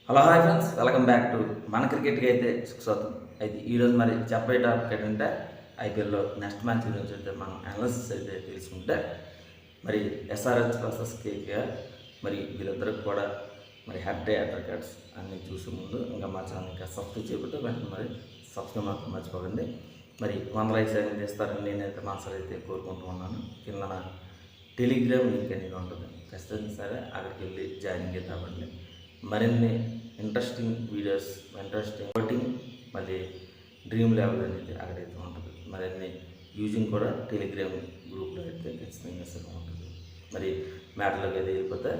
Hello hi friends, welcome back to మన క్రికెట్కి అయితే సుస్వాగతం. అయితే ఈరోజు మరి చెప్పే టాపిక్ ఏంటంటే ఐపీఎల్లో నెక్స్ట్ మ్యాచ్ గురించి అయితే మనం అనాలిసిస్ అయితే తెలుసుకుంటే మరి ఎస్ఆర్హెచ్ వర్సెస్ కేకేఆర్ మరి వీళ్ళిద్దరికి కూడా మరి హెడ్ అడ్వకేట్స్ అన్నీ చూసే ముందు ఇంకా మా ఛానల్ ఇంకా సబ్స్క్రైబ్ చేయబట్టు వెంటనే మరి సబ్స్క్రైబ్ మాత్రం మర్చిపోకండి. మరి 100 లైక్స్ అనేది చేస్తారని నేనైతే మనసులో అయితే కోరుకుంటూ ఉన్నాను. కింద నా టెలిగ్రామ్ లింక్ అనేది ఉంటుంది, ఖచ్చితంగా సరే అక్కడికి వెళ్ళి జాయినింగ్ అయితే అవ్వండి. మరిన్ని ఇంట్రెస్టింగ్ వీడియోస్, ఇంట్రెస్టింగ్ ఓటింగ్, మళ్ళీ డ్రీమ్ లెవెల్ అనేది అక్కడైతే ఉంటుంది. మరిన్ని యూజింగ్ కూడా టెలిగ్రామ్ గ్రూప్లో అయితే ఖచ్చితంగా సరే ఉంటుంది. మరి మ్యాటర్లోకి అయితే వెళ్ళిపోతే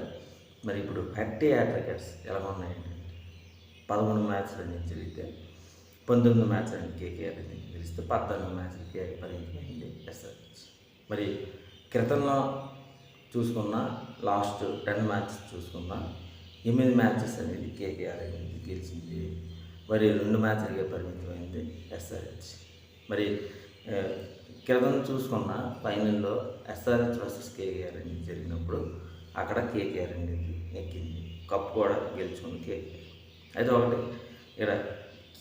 మరి ఇప్పుడు హెడ్ అడ్వకేట్స్ ఎలా ఉన్నాయండి? 13 మ్యాచ్లు అనేది జరిగితే 19 మ్యాచ్ అని కేకేఆర్ అనేది గెలిస్తే 14 మ్యాచ్లకి పరిమితమైంది ఎస్ఆర్హెచ్. మరి క్రితంలో చూసుకున్న లాస్ట్ 10 మ్యాచెస్ చూసుకున్న 8 మ్యాచెస్ అనేది కేకేఆర్ అనేది గెలిచింది. మరి 2 మ్యాచ్లకే పరిమితమైంది ఎస్ఆర్హెచ్. మరి క్రితం చూసుకున్న ఫైనల్లో ఎస్ఆర్హెచ్ వర్సెస్ కేకేఆర్ అనేది జరిగినప్పుడు అక్కడ కేకేఆర్ అనేది ఎక్కింది, కప్ కూడా గెలుచుకుంది కేకేఆర్. అయితే ఒకటి ఇక్కడ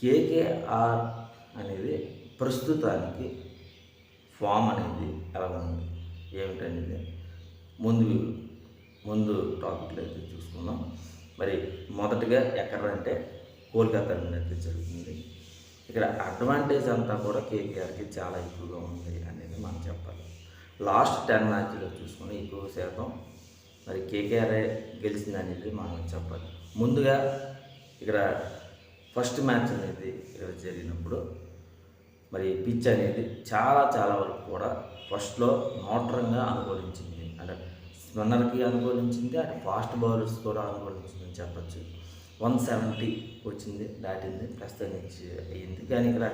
కేకేఆర్ అనేది ప్రస్తుతానికి ఫామ్ అనేది ఎలా ఉంది ఏమిటనేది ముందు టాపిక్లో అయితే చూసుకుందాం. మరి మొదటగా ఎక్కడంటే కోల్కతా అనేది జరుగుతుంది. ఇక్కడ అడ్వాంటేజ్ అంతా కూడా కేకేఆర్కి చాలా ఎక్కువగా ఉంది అనేది మనం చెప్పాలి. లాస్ట్ 10 మ్యాచ్లో చూసుకుని ఎక్కువ శాతం మరి కేకేఆర్ఏ గెలిచింది అనేది మనం చెప్పాలి. ముందుగా ఇక్కడ ఫస్ట్ మ్యాచ్ అనేది ఇక్కడ జరిగినప్పుడు మరి పిచ్ అనేది చాలా వరకు కూడా ఫస్ట్లో న్యూట్రల్గా అనుకూలించింది. అంటే స్పిన్నర్కి అనుకూలించింది, అటు ఫాస్ట్ బౌలర్స్ కూడా అనుకూలించిందని చెప్పచ్చు. 170 వచ్చింది, దాటింది, ప్రస్తుతానికి అయ్యింది. కానీ ఇక్కడ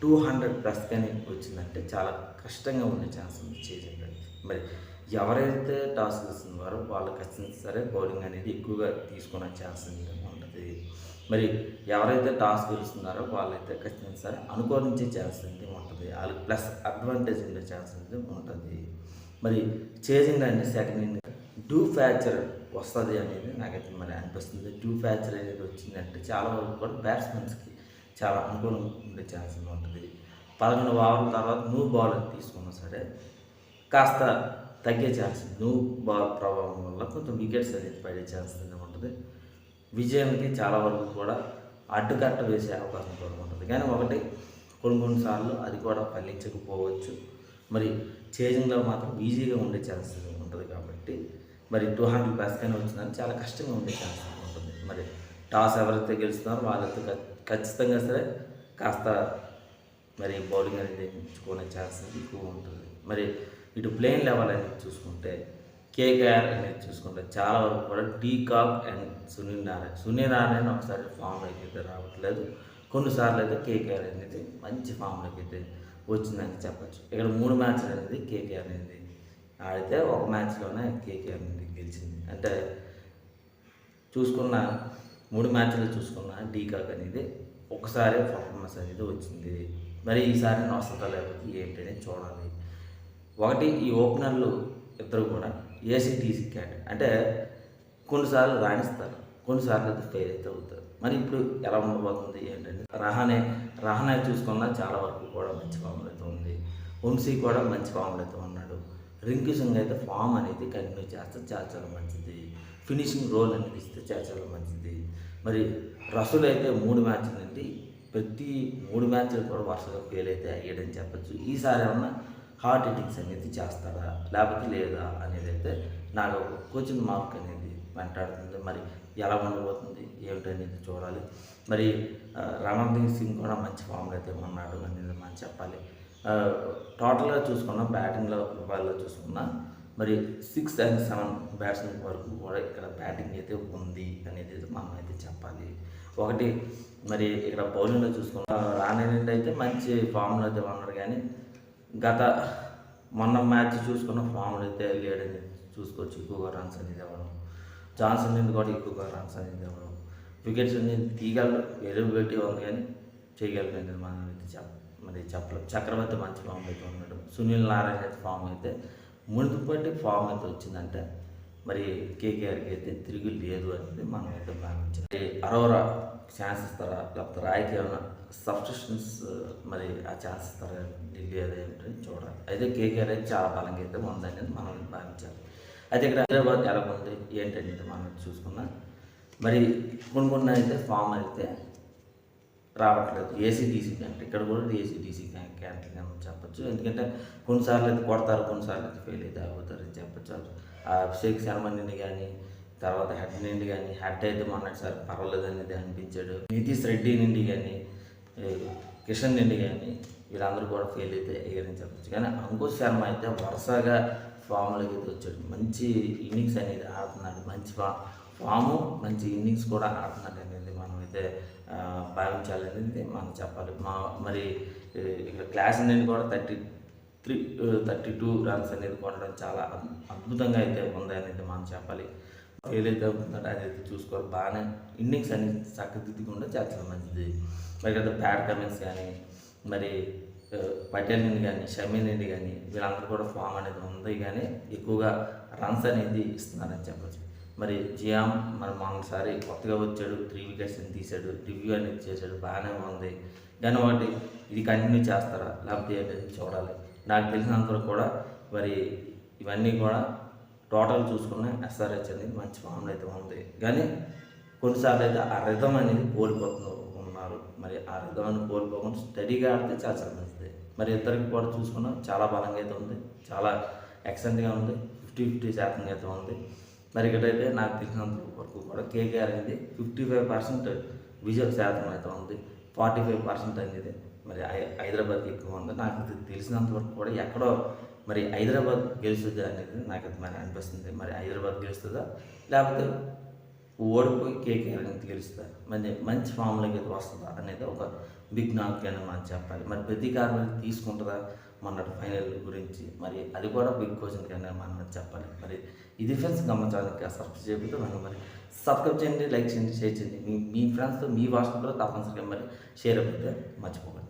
200 ప్లస్ కానీ వచ్చిందంటే చాలా కష్టంగా ఉండే ఛాన్స్ ఉంది చేసింది. మరి ఎవరైతే టాస్ వేస్తున్నారో వాళ్ళు ఖచ్చితంగా సరే బౌలింగ్ అనేది ఎక్కువగా తీసుకునే ఛాన్స్ ఉంటుంది. మరి ఎవరైతే టాస్ గెలుస్తున్నారో వాళ్ళైతే ఖచ్చితంగా సరే అనుకూలించే ఛాన్స్ అనేది ఉంటుంది, వాళ్ళకి ప్లస్ అడ్వాంటేజ్ ఉండే ఛాన్స్ అనేది ఉంటుంది. మరి చేసింగ్ అంటే సెకండ్ డూ ఫ్యాచర్ వస్తుంది అనేది నాకైతే మరి అనిపిస్తుంది. డూ ఫ్యాచర్ అనేది వచ్చిందంటే చాలా వరకు కూడా బ్యాట్స్మెన్స్కి చాలా అనుకూలంగా ఉండే ఛాన్స్ ఉంటుంది. 11 ఓవర్ల తర్వాత నువ్వు బౌలర్ తీసుకున్నా సరే కాస్త తగ్గే ఛాన్స్, నువ్వు బాల్ ప్రభావం వల్ల కొంచెం వికెట్స్ అనేది పడే ఛాన్స్ ఉంటుంది. విజయానికి చాలా వరకు కూడా అడ్డుకట్ట వేసే అవకాశం కూడా ఉంటుంది. కానీ ఒకటి కొన్నిసార్లు అది కూడా ఫలించకపోవచ్చు. మరి చేజింగ్లో మాత్రం ఈజీగా ఉండే ఛాన్స్ ఉంటుంది. కాబట్టి మరి 200 ప్లస్ కానీ వచ్చిందని చాలా కష్టంగా ఉండే ఛాన్స్ ఉంటుంది. మరి టాస్ ఎవరైతే గెలుస్తున్నారో వాళ్ళైతే ఖచ్చితంగా సరే కాస్త మరి బౌలింగ్ అనేది ఎంచుకునే ఛాన్స్ ఎక్కువ ఉంటుంది. మరి ఇటు ప్లేన్ లెవెల్ అనేది చూసుకుంటే కేకేఆర్ అనేది చూసుకుంటే చాలా వరకు కూడా డీకాక్ అండ్ సునీల్ నారాయణ ఒకసారి ఫామ్లోకి అయితే రావట్లేదు. కొన్నిసార్లు అయితే కేకేఆర్ అనేది మంచి ఫామ్లోకి అయితే వచ్చిందని చెప్పచ్చు. ఇక్కడ 3 మ్యాచ్లు అనేది కేకేఆర్ అనేది ఆడితే ఒక మ్యాచ్లోనే కేకేఆర్ అనేది గెలిచింది. అంటే చూసుకున్న 3 మ్యాచ్లు చూసుకున్న డీకాక్ అనేది ఒకసారి పర్ఫార్మెన్స్ అనేది వచ్చింది. మరి ఈసారి వస్తుందా లేకపోతే ఏంటనేది చూడాలి. ఒకటి ఈ ఓపెనర్లు ఇద్దరు కూడా ఏసీటీసీ క్యాట్ అంటే కొన్నిసార్లు రాణిస్తారు, కొన్నిసార్లు అయితే ఫెయిల్ అయితే అవుతారు. మరి ఇప్పుడు ఎలా ఉండబోతుంది ఏంటంటే రహానే చూసుకున్నా చాలా వరకు కూడా మంచి ఫామ్లో అయితే ఉంది. వంశీ కూడా మంచి ఫామ్లో అయితే ఉన్నాడు. రింకు సింగ్ అయితే ఫామ్ అనేది కంటిన్యూ చేస్తే చాలా మంచిది. ఫినిషింగ్ రోల్ అనేది ఇస్తే చాలా మంచిది. మరి రసూల్ అయితే 3 మ్యాచ్ల నుండి ప్రతి 3 మ్యాచ్లు కూడా వరుసగా ఫెయిల్ అయితే అయ్యాడని చెప్పచ్చు. ఈసారి ఏమన్నా హార్ట్ హిట్టింగ్స్ అనేది చేస్తారా లేకపోతే లేదా అనేది అయితే నాకు ఒక కోచింగ్ మార్క్ అనేది వెంటాడుతుంది. మరి ఎలా ఉండబోతుంది ఏమిటనేది చూడాలి. మరి రమణ్దీప్ సింగ్ కూడా మంచి ఫామ్లో అయితే ఉన్నాడు అనేది మనం చెప్పాలి. టోటల్గా చూసుకున్న బ్యాటింగ్లో ప్రొఫైల్లో చూసుకున్న మరి 6 and 7 బ్యాట్స్మెన్ వరకు కూడా ఇక్కడ బ్యాటింగ్ అయితే ఉంది అనేది మనం అయితే చెప్పాలి. ఒకటి మరి ఇక్కడ బౌలింగ్లో చూసుకున్న రాణి అయితే మంచి ఫామ్లో అయితే ఉన్నాడు. కానీ మొన్న మ్యాచ్ చూసుకున్న ఫామ్లో అయితే లేడని చూసుకోవచ్చు. ఎక్కువగా రన్స్ అనేది ఇవ్వడం, జాన్సన్ నుండి కూడా ఎక్కువగా రన్స్ అనేది ఇవ్వడం, వికెట్స్ అనేది తీయగలరు, ఎలిజిబిలిటీ ఉంది కానీ చేయగలరు అనేది మనం అయితే చెప్పలేం. చక్రవర్తి మంచి ఫామ్ అయితే ఉన్నాడు. సునీల్ నారాయణ అయితే ఫామ్ అయితే మునుపటి ఫామ్ అయితే వచ్చిందంటే మరి కేకేఆర్కి అయితే తిరిగి లేదు అనేది మనం అయితే భావించాలి. అరోరా ఛాన్స్ ఇస్తారా, లేకపోతే రాయికి ఏమైనా సబ్స్టిట్యూషన్స్ మరి ఆ ఛాన్స్ ఇస్తారా ఢిల్లీ అదేంటి చూడాలి. అయితే కేకేఆర్ అయితే చాలా బలంగా అయితే ఉందనేది మనం భావించాలి. అయితే ఇక్కడ హైదరాబాద్ ఎలా ఉంది ఏంటంటే మనం చూసుకున్నా మరి కొన్ని అయితే ఫామ్ అయితే రావట్లేదు. ఏసీడీసీ అంటే ఇక్కడ కూడా ఏసీడీసీ క్యాంటీన్ అని చెప్పచ్చు. ఎందుకంటే కొన్నిసార్లు అయితే కొడతారు, కొన్నిసార్లు అయితే ఫెయిల్ అయితే అవుతారు అని చెప్పచ్చు. ఆ అభిషేక్ శర్మ నుండి కానీ, తర్వాత హెడ్ నుండి కానీ, హెడ్ అయితే మొన్నటిసారి పర్వాలేదు అనేది అనిపించాడు. నితీష్ రెడ్డి నుండి కానీ, కిషన్ నుండి కానీ వీళ్ళందరూ కూడా ఫెయిల్ అయితే అయ్యారని చెప్పచ్చు. కానీ అంకుష్ శర్మ అయితే వరుసగా ఫామ్లోకి అయితే వచ్చాడు. మంచి ఇన్నింగ్స్ అనేది ఆడుతున్నాడు. మంచి ఫాము, మంచి ఇన్నింగ్స్ కూడా ఆడుతున్నాడు అనేది మనం అయితే భావించాలనేది మనం చెప్పాలి. మరి ఇక్కడ క్లాస్ నుండి కూడా 32 రన్స్ అనేది కొట్టడం చాలా అద్భుతంగా అయితే ఉంది అనేది మనం చెప్పాలి. ఏదైతే అవుతుందో అదైతే చూసుకోవాలి. బాగానే ఇన్నింగ్స్ అనేది చక్కదిద్దుకుండా చాలా మంచిది. మరి కదా ప్యాట్ కమిన్స్ కానీ, మరి పటేల్ నుండి కానీ, షమీ నుండి కానీ వీళ్ళందరూ కూడా ఫామ్ అనేది ఉంది. కానీ ఎక్కువగా రన్స్ అనేది ఇస్తున్నారని చెప్పచ్చు. మరి జియామ్ మరి మొన్నసారి కొత్తగా వచ్చాడు, 3 వికెట్స్ తీశాడు, రివ్యూ అనేది చేశాడు, బాగానే ఉంది. కానీ ఒకటి ఇది కంటిన్యూ చేస్తారా లేకపోతే ఏంటనేది చూడాలి. నాకు తెలిసినంతవరకు కూడా మరి ఇవన్నీ కూడా టోటల్ చూసుకున్న ఎస్ఆర్హెచ్ అనేది మంచి ఫామ్లో అయితే ఉంది. కానీ కొన్నిసార్లు అయితే ఆ రిథం అనేది కోల్పోతున్నారు. మరి ఆ రిథం అనేది కోల్పోకుండా స్టడీగా ఆడితే చాలా మంచిది. మరి ఇద్దరికి కూడా చూసుకున్నా చాలా బలంగా అయితే ఉంది, చాలా ఎక్సలెంట్గా ఉంది. 50-50% అయితే ఉంది. మరి ఇక్కడైతే నాకు తెలిసినంత వరకు కూడా కేకేఆర్ అనేది 55% విజయ శాతం అయితే ఉంది. 45% అనేది మరి హైదరాబాద్కి ఎక్కువ ఉంది. నాకు తెలిసినంత వరకు కూడా ఎక్కడో మరి హైదరాబాద్ గెలుస్తుందా అనేది నాకు మరి అనిపిస్తుంది. మరి హైదరాబాద్ గెలుస్తుందా లేకపోతే ఓడిపోయి కేకేఆర్ అనేది గెలుస్తుందా, మంచి ఫామ్లోకి అయితే వస్తుందా అనేది ఒక బిగ్ నాక్ అని మనం చెప్పాలి. మరి ప్రతీకారం తీసుకుంటుందా మొన్నటి ఫైనల్ గురించి, మరి అది కూడా బిగ్ క్వశ్చన్ కానీ మనం చెప్పాలి. మరి ఈ డిఫెన్స్ గమనించడానికి సబ్స్క్రైబ్ చేయకపోతే మనం మరి సబ్స్క్రైబ్ చేయండి, లైక్ చేయండి, షేర్ చేయండి. మీ ఫ్రెండ్స్తో మీ వాట్సాప్లో తప్పనిసరిగా మరి షేర్ అయితే మర్చిపోకండి.